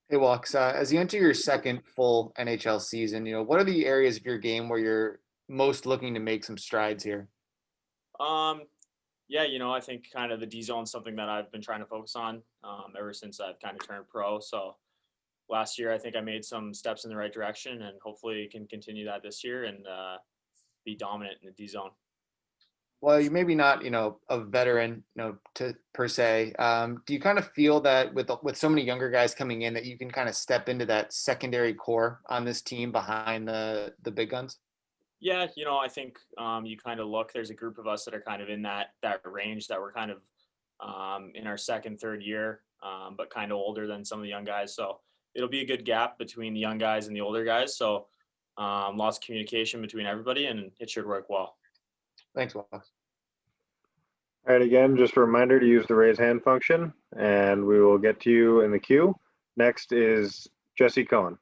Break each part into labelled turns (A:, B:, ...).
A: Hey, Walks, as you enter your second full NHL season, what are the areas of your game where you're most looking to make some strides here?
B: Um, yeah, I think kind of the D zone is something that I've been trying to focus on ever since I've kind of turned pro. So last year, I think I made some steps in the right direction, and hopefully can continue that this year and be dominant in the D zone.
A: Well, you maybe not, a veteran, to per se. Do you kind of feel that with so many younger guys coming in that you can kind of step into that secondary core on this team behind the big guns?
B: Yeah, I think you kind of look. There's a group of us that are kind of in that range that we're kind of in our second, third year, but kind of older than some of the young guys. So it'll be a good gap between the young guys and the older guys. So lots of communication between everybody, and it should work well.
A: Thanks, Walks.
C: All right, again, just a reminder to use the raise hand function, and we will get to you in the queue. Next is Jesse Cohen.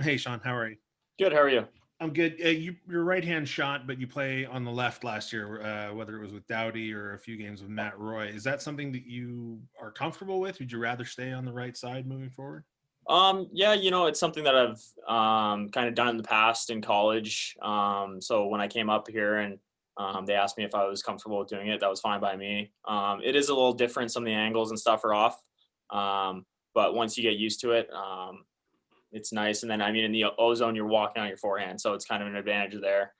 D: Hey, Sean, how are you?
B: Good. How are you?
D: I'm good. You're right-hand shot, but you play on the left last year, whether it was with Doughty or a few games with Matt Roy. Is that something that you are comfortable with? Would you rather stay on the right side moving forward?
B: Yeah, it's something that I've kind of done in the past in college. So when I came up here and they asked me if I was comfortable with doing it, that was fine by me. It is a little different. Some of the angles and stuff are off. But once you get used to it, it's nice. And then, I mean, in the O zone, you're walking on your forehand. So it's kind of an advantage there.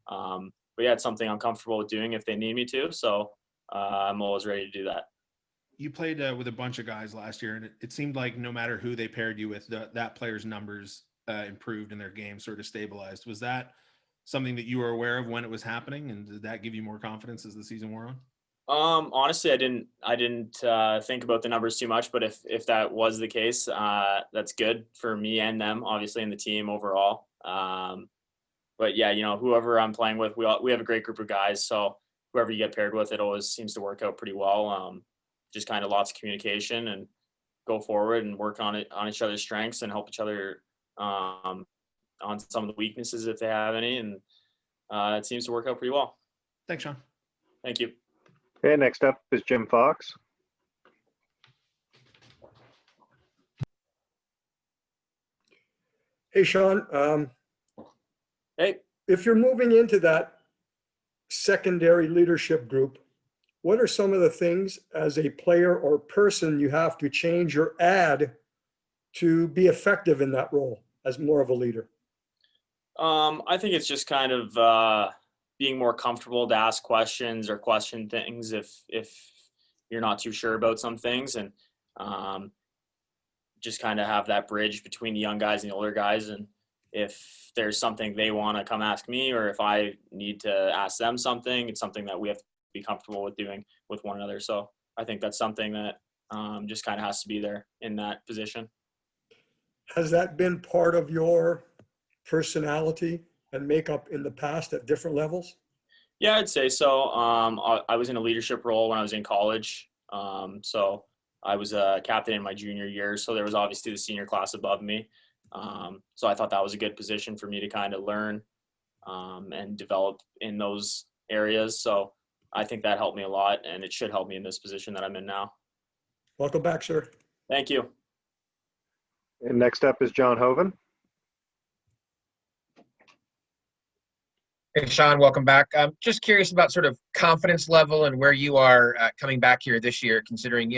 B: But yeah, it's something I'm comfortable with doing if they need me to. So I'm always ready to do that.
D: You played with a bunch of guys last year, and it seemed like no matter who they paired you with, that player's numbers improved and their game sort of stabilized. Was that something that you were aware of when it was happening, and did that give you more confidence as the season wore on?
B: Honestly, I didn't think about the numbers too much, but if that was the case, that's good for me and them, obviously, and the team overall. But yeah, whoever I'm playing with, we have a great group of guys, so whoever you get paired with, it always seems to work out pretty well. Just kind of lots of communication and go forward and work on each other's strengths and help each other um, on some of the weaknesses if they have any, and it seems to work out pretty well.
D: Thanks, Sean.
B: Thank you.
C: Okay, next up is Jim Fox.
E: Hey, Sean,
B: Hey.
E: if you're moving into that secondary leadership group, what are some of the things as a player or person you have to change or add to be effective in that role as more of a leader?
B: I think it's just kind of being more comfortable to ask questions or question things if you're not too sure about some things, and um, just kind of have that bridge between the young guys and the older guys. And if there's something they want to come ask me, or if I need to ask them something, it's something that we have to be comfortable with doing with one another. So I think that's something that just kind of has to be there in that position.
E: Has that been part of your personality and makeup in the past at different levels?
B: Yeah, I'd say so. I was in a leadership role when I was in college. So I was a captain in my junior year. So there was obviously the senior class above me. So I thought that was a good position for me to kind of learn and develop in those areas. So I think that helped me a lot, and it should help me in this position that I'm in now.
E: Welcome back, sir.
B: Thank you.
C: And next up is John Hoven.
F: Hey, Sean, welcome back. I'm just curious about sort of confidence level and where you are coming back here this year, considering,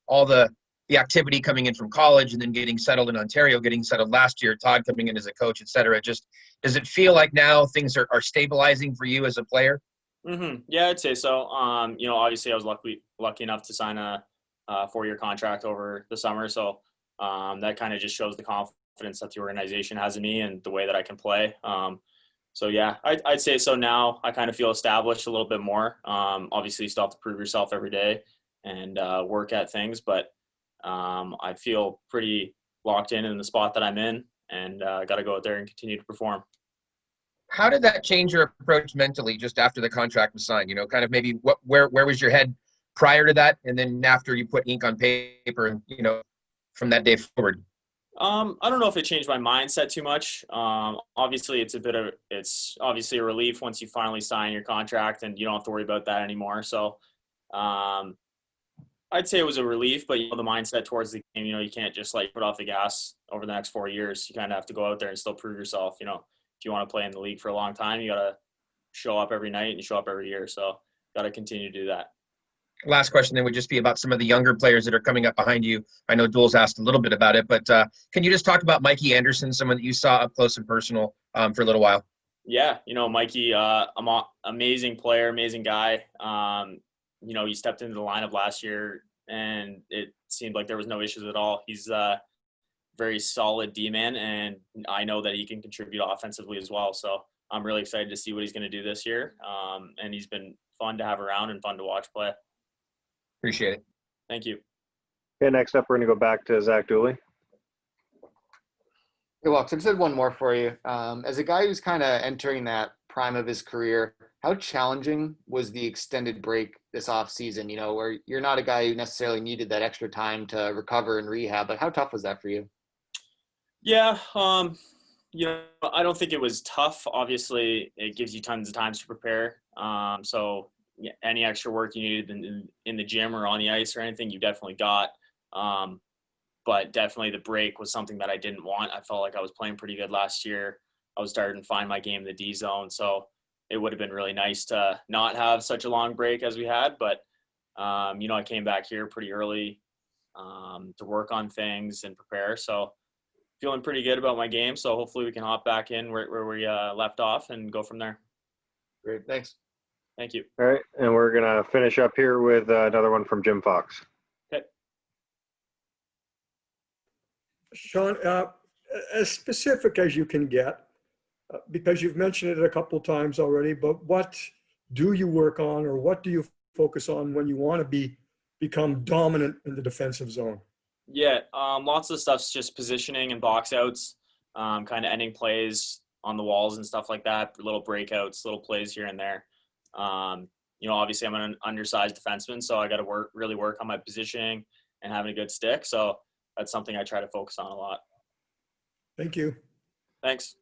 F: all the activity coming in from college and then getting settled in Ontario, getting settled last year, Todd coming in as a coach, et cetera. Just, does it feel like now things are stabilizing for you as a player?
B: Yeah, I'd say so. Obviously I was lucky enough to sign a 4-year contract over the summer. So that kind of just shows the confidence that the organization has in me and the way that I can play. So yeah, I'd say so now. I kind of feel established a little bit more. Obviously, you still have to prove yourself every day and work at things, but I feel pretty locked in the spot that I'm in, and got to go out there and continue to perform.
F: How did that change your approach mentally just after the contract was signed? Kind of maybe where was your head prior to that, and then after you put ink on paper, and from that day forward?
B: I don't know if it changed my mindset too much. Obviously, it's obviously a relief once you finally sign your contract and you don't have to worry about that anymore. So, I'd say it was a relief, but the mindset towards the game, you can't just like put off the gas over the next 4 years. You kind of have to go out there and still prove yourself. If you want to play in the league for a long time, you got to show up every night and you show up every year. So got to continue to do that.
F: Last question then would just be about some of the younger players that are coming up behind you. I know Duel's asked a little bit about it, but can you just talk about Mikey Anderson, someone that you saw up close and personal for a little while?
B: Yeah, Mikey, amazing player, amazing guy. He stepped into the lineup last year and it seemed like there was no issues at all. He's a very solid D-man, and I know that he can contribute offensively as well. So I'm really excited to see what he's going to do this year. And he's been fun to have around and fun to watch play.
F: Appreciate it.
B: Thank you.
C: Okay, next up, we're going to go back to Zach Dooley.
A: Hey, Walks, I just had one more for you. As a guy who's kind of entering that prime of his career, how challenging was the extended break this off season? Where you're not a guy who necessarily needed that extra time to recover and rehab, but how tough was that for you?
B: Yeah, I don't think it was tough. Obviously, it gives you tons of time to prepare. So yeah, any extra work you needed in the gym or on the ice or anything, you definitely got. But definitely the break was something that I didn't want. I felt like I was playing pretty good last year. I was starting to find my game in the D zone. So it would have been really nice to not have such a long break as we had. But, I came back here pretty early to work on things and prepare. So feeling pretty good about my game. So hopefully we can hop back in where we left off and go from there.
A: Great. Thanks.
B: Thank you.
C: All right, and we're going to finish up here with another one from Jim Fox.
B: Okay.
E: Sean, as specific as you can get, because you've mentioned it a couple of times already, but what do you work on, or what do you focus on when you want to become dominant in the defensive zone?
B: Yeah, lots of stuff's just positioning and box outs, kind of ending plays on the walls and stuff like that, little breakouts, little plays here and there. Obviously I'm an undersized defenseman, so I got to really work on my positioning and having a good stick. So that's something I try to focus on a lot.
E: Thank you.
B: Thanks.